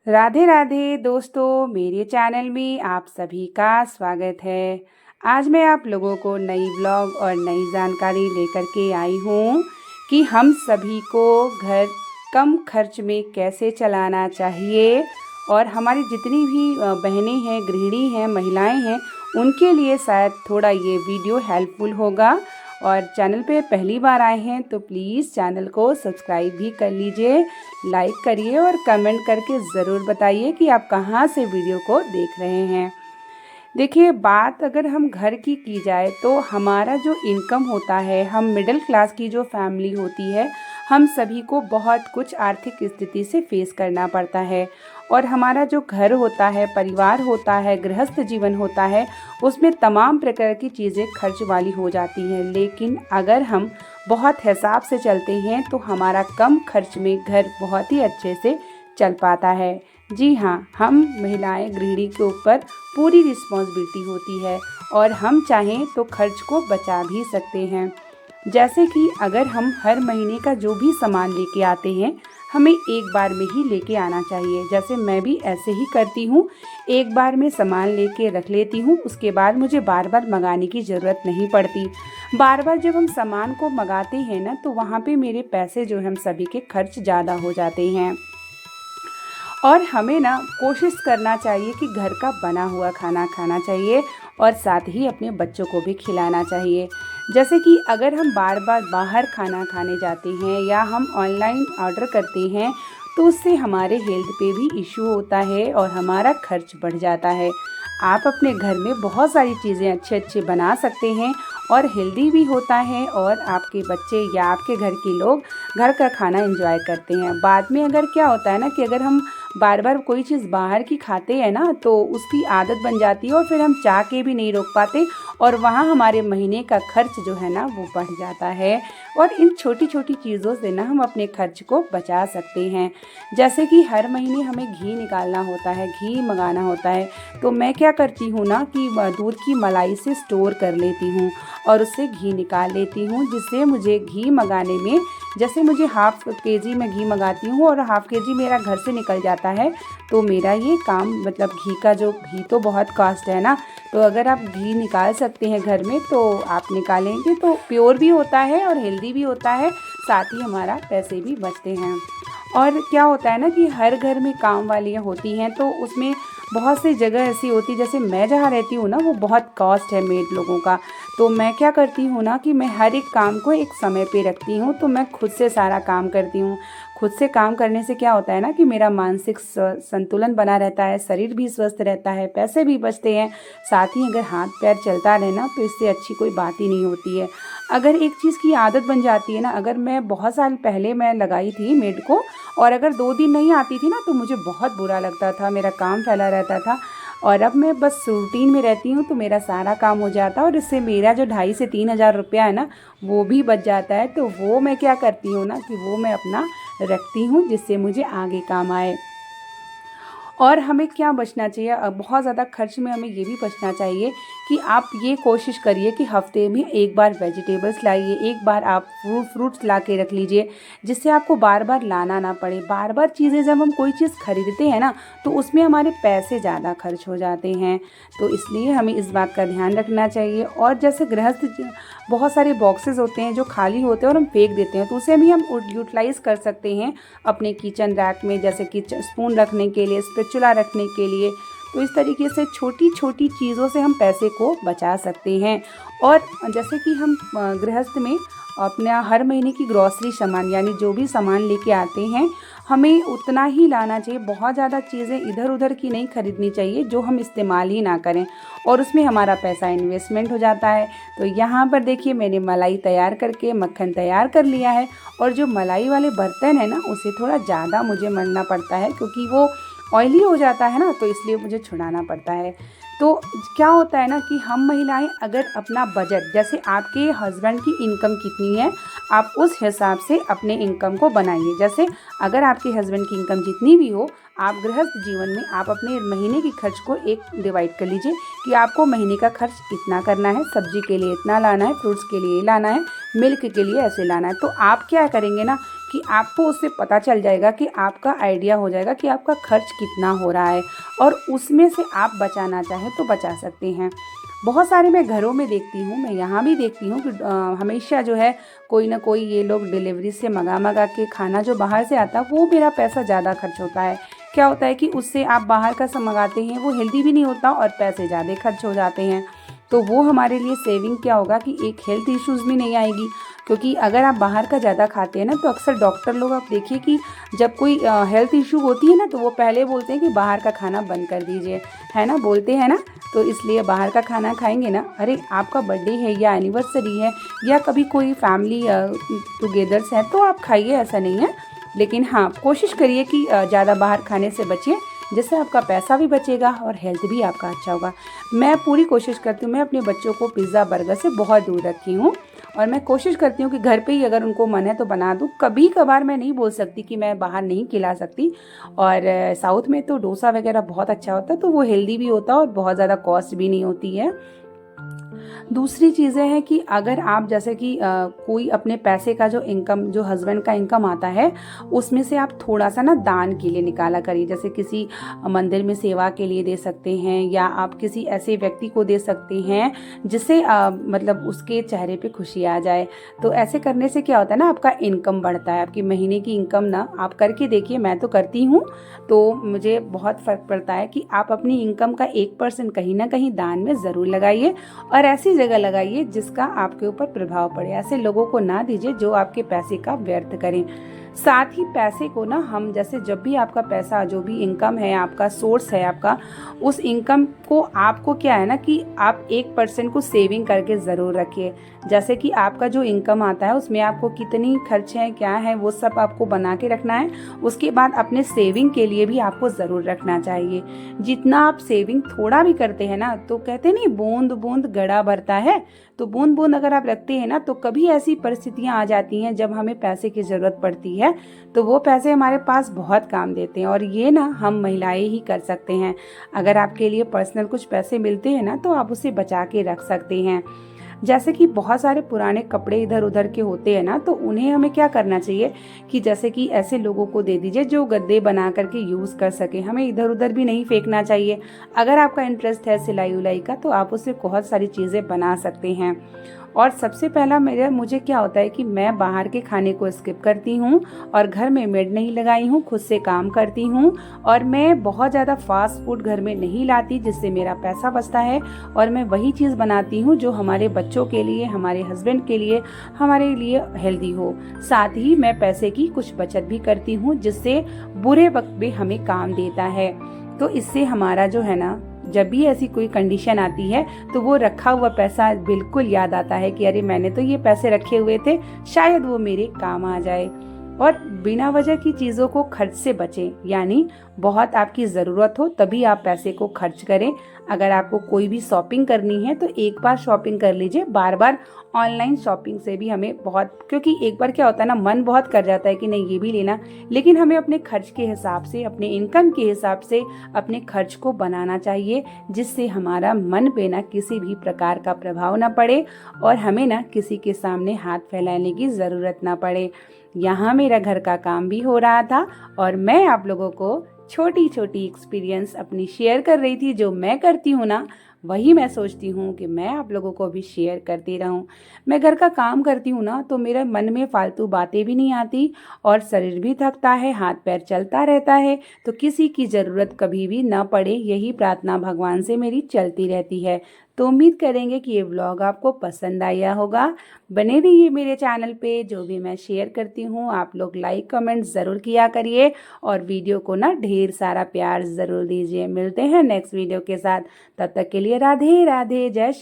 राधे राधे दोस्तों, मेरे चैनल में आप सभी का स्वागत है। आज मैं आप लोगों को नई ब्लॉग और नई जानकारी लेकर के आई हूँ कि हम सभी को घर कम खर्च में कैसे चलाना चाहिए और हमारी जितनी भी बहनें हैं, गृहिणी हैं, महिलाएं हैं, उनके लिए शायद थोड़ा ये वीडियो हेल्पफुल होगा। और चैनल पे पहली बार आए हैं तो प्लीज़ चैनल को सब्सक्राइब भी कर लीजिए, लाइक करिए और कमेंट करके ज़रूर बताइए कि आप कहाँ से वीडियो को देख रहे हैं। देखिए, बात अगर हम घर की जाए तो हमारा जो इनकम होता है, हम मिडिल क्लास की जो फैमिली होती है, हम सभी को बहुत कुछ आर्थिक स्थिति से फेस करना पड़ता है। और हमारा जो घर होता है, परिवार होता है, गृहस्थ जीवन होता है, उसमें तमाम प्रकार की चीज़ें खर्च वाली हो जाती हैं। लेकिन अगर हम बहुत हिसाब से चलते हैं तो हमारा कम खर्च में घर बहुत ही अच्छे से चल पाता है। जी हाँ, हम महिलाएं गृहिणी के ऊपर पूरी रिस्पॉन्सिबिलिटी होती है और हम चाहें तो खर्च को बचा भी सकते हैं। जैसे कि अगर हम हर महीने का जो भी सामान लेके आते हैं, हमें एक बार में ही लेके आना चाहिए। जैसे मैं भी ऐसे ही करती हूँ, एक बार में सामान लेके रख लेती हूँ, उसके बाद मुझे बार बार मंगाने की ज़रूरत नहीं पड़ती। बार बार जब हम सामान को मंगाते हैं ना, तो वहाँ पे मेरे पैसे जो हैं हम सभी के खर्च ज़्यादा हो जाते हैं। और हमें ना कोशिश करना चाहिए कि घर का बना हुआ खाना खाना चाहिए और साथ ही अपने बच्चों को भी खिलाना चाहिए। जैसे कि अगर हम बार बार बाहर खाना खाने जाते हैं या हम ऑनलाइन ऑर्डर करते हैं, तो उससे हमारे हेल्थ पे भी इश्यू होता है और हमारा खर्च बढ़ जाता है। आप अपने घर में बहुत सारी चीज़ें अच्छे अच्छे बना सकते हैं और हेल्दी भी होता है, और आपके बच्चे या आपके घर के लोग घर का खाना एंजॉय करते हैं। बाद में अगर क्या होता है ना कि अगर हम बार बार कोई चीज़ बाहर की खाते हैं ना, तो उसकी आदत बन जाती है और फिर हम चाह के भी नहीं रोक पाते और वहाँ हमारे महीने का खर्च जो है ना वो बढ़ जाता है। और इन छोटी छोटी चीज़ों से ना हम अपने खर्च को बचा सकते हैं। जैसे कि हर महीने हमें घी निकालना होता है, घी मंगाना होता है, तो मैं क्या करती हूँ ना कि दूध की मलाई से स्टोर कर लेती हूँ और उससे घी निकाल लेती हूँ, जिससे मुझे घी मंगाने में, जैसे मुझे हाफ़ केजी में घी मंगाती हूँ और हाफ़ केजी मेरा घर से निकल जाता है, तो मेरा ये काम, मतलब घी तो बहुत कॉस्ट है ना, तो अगर आप घी निकाल सकते हैं घर में तो आप निकालेंगे तो प्योर भी होता है और हेल्दी भी होता है, साथ ही हमारा पैसे भी बचते हैं। और क्या होता है ना कि हर घर में काम वालियाँ होती हैं, तो उसमें बहुत सी जगह ऐसी होती है, जैसे मैं जहाँ रहती हूँ ना वो बहुत कॉस्ट है मेड लोगों का, तो मैं क्या करती हूँ ना कि मैं हर एक काम को एक समय पे रखती हूँ, तो मैं खुद से सारा काम करती हूँ। खुद से काम करने से क्या होता है ना कि मेरा मानसिक संतुलन बना रहता है, शरीर भी स्वस्थ रहता है, पैसे भी बचते हैं। साथ ही अगर हाथ पैर चलता रहे ना, तो इससे अच्छी कोई बात ही नहीं होती है। अगर एक चीज़ की आदत बन जाती है ना, अगर मैं बहुत साल पहले मैं लगाई थी मेड को, और अगर 2 दिन नहीं आती थी ना तो मुझे बहुत बुरा लगता था, मेरा काम फैला रहता था। और अब मैं बस रूटीन में रहती हूँ तो मेरा सारा काम हो जाता है और इससे मेरा जो 2,500 से 3,000 रुपया है ना, वो भी बच जाता है। तो वो मैं क्या करती हूँ ना कि वो मैं अपना रखती हूँ, जिससे मुझे आगे काम आए। और हमें क्या बचना चाहिए, बहुत ज़्यादा खर्च में हमें ये भी बचना चाहिए कि आप ये कोशिश करिए कि हफ्ते में एक बार वेजिटेबल्स लाइए, एक बार आप फ्रूट्स ला के रख लीजिए, जिससे आपको बार बार लाना ना पड़े। बार बार चीज़ें जब हम कोई चीज़ खरीदते हैं ना, तो उसमें हमारे पैसे ज़्यादा खर्च हो जाते हैं, तो इसलिए हमें इस बात का ध्यान रखना चाहिए। और जैसे बहुत सारे बॉक्सेस होते हैं जो खाली होते हैं और हम फेंक देते हैं, तो उसे भी हम यूटिलाइज़ कर सकते हैं अपने किचन रैक में, जैसे किचन स्पून रखने के लिए, स्पैचुला रखने के लिए। तो इस तरीके से छोटी छोटी चीज़ों से हम पैसे को बचा सकते हैं। और जैसे कि हम गृहस्थ में अपना हर महीने की ग्रॉसरी सामान, यानी जो भी सामान लेके आते हैं, हमें उतना ही लाना चाहिए। बहुत ज़्यादा चीज़ें इधर उधर की नहीं खरीदनी चाहिए जो हम इस्तेमाल ही ना करें, और उसमें हमारा पैसा इन्वेस्टमेंट हो जाता है। तो यहाँ पर देखिए, मैंने मलाई तैयार करके मक्खन तैयार कर लिया है, और जो मलाई वाले बर्तन है ना, उसे थोड़ा ज़्यादा मुझे मलना पड़ता है क्योंकि वो ऑयली हो जाता है ना, तो इसलिए मुझे छुड़ाना पड़ता है। तो क्या होता है ना कि हम महिलाएं अगर अपना बजट, जैसे आपके हस्बैंड की इनकम कितनी है, आप उस हिसाब से अपने इनकम को बनाइए। जैसे अगर आपके हस्बैंड की इनकम जितनी भी हो, आप गृहस्थ जीवन में आप अपने महीने की खर्च को एक डिवाइड कर लीजिए कि आपको महीने का खर्च इतना करना है, सब्जी के लिए इतना लाना है, फ्रूट्स के लिए लाना है, मिल्क के लिए ऐसे लाना है। तो आप क्या करेंगे ना कि आपको उससे पता चल जाएगा कि आपका आइडिया हो जाएगा कि आपका खर्च कितना हो रहा है और उसमें से आप बचाना चाहें तो बचा सकते हैं। बहुत सारे मैं घरों में देखती हूँ, मैं यहाँ भी देखती हूँ कि हमेशा जो है कोई ना कोई ये लोग डिलीवरी से मंगा के खाना जो बाहर से आता है वो मेरा पैसा ज़्यादा खर्च होता है। क्या होता है कि उससे आप बाहर का सब मंगाते हैं, वो हेल्दी भी नहीं होता और पैसे ज़्यादा खर्च हो जाते हैं। तो वो हमारे लिए सेविंग क्या होगा कि एक हेल्थ इश्यूज़ भी नहीं आएगी, क्योंकि अगर आप बाहर का ज़्यादा खाते हैं ना तो अक्सर डॉक्टर लोग आप देखिए कि जब कोई हेल्थ इशू होती है ना तो वो पहले बोलते हैं कि बाहर का खाना बंद कर दीजिए, है ना, बोलते हैं ना। तो इसलिए बाहर का खाना खाएंगे ना, अरे आपका बर्थडे है या एनिवर्सरी है या कभी कोई फैमिली टुगेदर्स है तो आप खाइए, ऐसा नहीं है। लेकिन हाँ, कोशिश करिए कि ज़्यादा बाहर खाने से बचिए, जिससे आपका पैसा भी बचेगा और हेल्थ भी आपका अच्छा होगा। मैं पूरी कोशिश करती हूँ, मैं अपने बच्चों को पिज़्ज़ा बर्गर से बहुत दूर रखी हूँ और मैं कोशिश करती हूँ कि घर पे ही अगर उनको मन है तो बना दूँ। कभी कभार मैं नहीं बोल सकती कि मैं बाहर नहीं खिला सकती। और साउथ में तो डोसा वगैरह बहुत अच्छा होता है, तो वो हेल्दी भी होता है और बहुत ज़्यादा कॉस्ट भी नहीं होती है। दूसरी चीज़ें हैं कि अगर आप जैसे कि कोई अपने पैसे का जो इनकम, जो हस्बैंड का इनकम आता है, उसमें से आप थोड़ा सा ना दान के लिए निकाला करिए। जैसे किसी मंदिर में सेवा के लिए दे सकते हैं या आप किसी ऐसे व्यक्ति को दे सकते हैं जिससे मतलब उसके चेहरे पे खुशी आ जाए। तो ऐसे करने से क्या होता है ना, आपका इनकम बढ़ता है। आपकी महीने की इनकम ना आप करके देखिए, मैं तो करती हूँ तो मुझे बहुत फ़र्क पड़ता है कि आप अपनी इनकम का 1% कहीं ना कहीं दान में ज़रूर लगाइए और ऐसी जगह लगाइए जिसका आपके ऊपर प्रभाव पड़े। ऐसे लोगों को ना दीजिए जो आपके पैसे का व्यर्थ करें। साथ ही पैसे को ना हम जैसे जब भी आपका पैसा, जो भी इनकम है, आपका सोर्स है आपका, उस इनकम को आपको क्या है ना कि आप 1% को सेविंग करके ज़रूर रखिए। जैसे कि आपका जो इनकम आता है उसमें आपको कितनी खर्च है, क्या है, वो सब आपको बना के रखना है। उसके बाद अपने सेविंग के लिए भी आपको ज़रूर रखना चाहिए। जितना आप सेविंग थोड़ा भी करते हैं ना, तो कहते नहीं बूंद बूंद घड़ा भरता है, तो बूंद बूंद अगर आप रखते हैं ना तो कभी ऐसी परिस्थितियां आ जाती हैं जब हमें पैसे की ज़रूरत पड़ती है तो वो पैसे हमारे पास बहुत काम देते हैं। और ये ना हम महिलाएं ही कर सकते हैं। अगर आपके लिए पर्सनल कुछ पैसे मिलते हैं ना तो आप उसे बचा के रख सकते हैं। जैसे कि बहुत सारे पुराने कपड़े इधर उधर के होते हैं ना, तो उन्हें हमें क्या करना चाहिए कि जैसे कि ऐसे लोगों को दे दीजिए जो गद्दे बना करके यूज़ कर सके। हमें इधर उधर भी नहीं फेंकना चाहिए। अगर आपका इंटरेस्ट है सिलाई उलाई का तो आप उससे बहुत सारी चीज़ें बना सकते हैं। और सबसे पहला मुझे क्या होता है कि मैं बाहर के खाने को स्किप करती हूँ और घर में मेड नहीं लगाई हूँ, खुद से काम करती हूँ और मैं बहुत ज़्यादा फास्ट फूड घर में नहीं लाती, जिससे मेरा पैसा बचता है और मैं वही चीज़ बनाती हूँ जो हमारे बच्चों के लिए, हमारे हस्बैंड के लिए, हमारे लिए हेल्दी हो। साथ ही मैं पैसे की कुछ बचत भी करती हूँ जिससे बुरे वक्त में हमें काम देता है। तो इससे हमारा जो है ना, जब भी ऐसी कोई कंडीशन आती है तो वो रखा हुआ पैसा बिल्कुल याद आता है कि अरे मैंने तो ये पैसे रखे हुए थे, शायद वो मेरे काम आ जाए। और बिना वजह की चीज़ों को खर्च से बचें, यानी बहुत आपकी ज़रूरत हो तभी आप पैसे को खर्च करें। अगर आपको कोई भी शॉपिंग करनी है तो एक बार शॉपिंग कर लीजिए, बार बार ऑनलाइन शॉपिंग से भी हमें बहुत, क्योंकि एक बार क्या होता है ना, मन बहुत कर जाता है कि नहीं ये भी लेना, लेकिन हमें अपने खर्च के हिसाब से, अपने इनकम के हिसाब से अपने खर्च को बनाना चाहिए, जिससे हमारा मन पे ना किसी भी प्रकार का प्रभाव ना पड़े और हमें ना किसी के सामने हाथ फैलाने की ज़रूरत ना पड़े। यहाँ मेरा घर का काम भी हो रहा था और मैं आप लोगों को छोटी छोटी एक्सपीरियंस अपनी शेयर कर रही थी। जो मैं करती हूँ ना, वही मैं सोचती हूँ कि मैं आप लोगों को भी शेयर करती रहूँ। मैं घर का काम करती हूँ ना तो मेरे मन में फालतू बातें भी नहीं आती और शरीर भी थकता है, हाथ पैर चलता रहता है, तो किसी की ज़रूरत कभी भी ना पड़े, यही प्रार्थना भगवान से मेरी चलती रहती है। तो उम्मीद करेंगे कि ये व्लॉग आपको पसंद आया होगा। बने रहिए मेरे चैनल पे, जो भी मैं शेयर करती हूँ आप लोग लाइक कमेंट ज़रूर किया करिए और वीडियो को ना ढेर सारा प्यार ज़रूर दीजिए। मिलते हैं नेक्स्ट वीडियो के साथ, तब तक के लिए राधे राधे, जय श्री।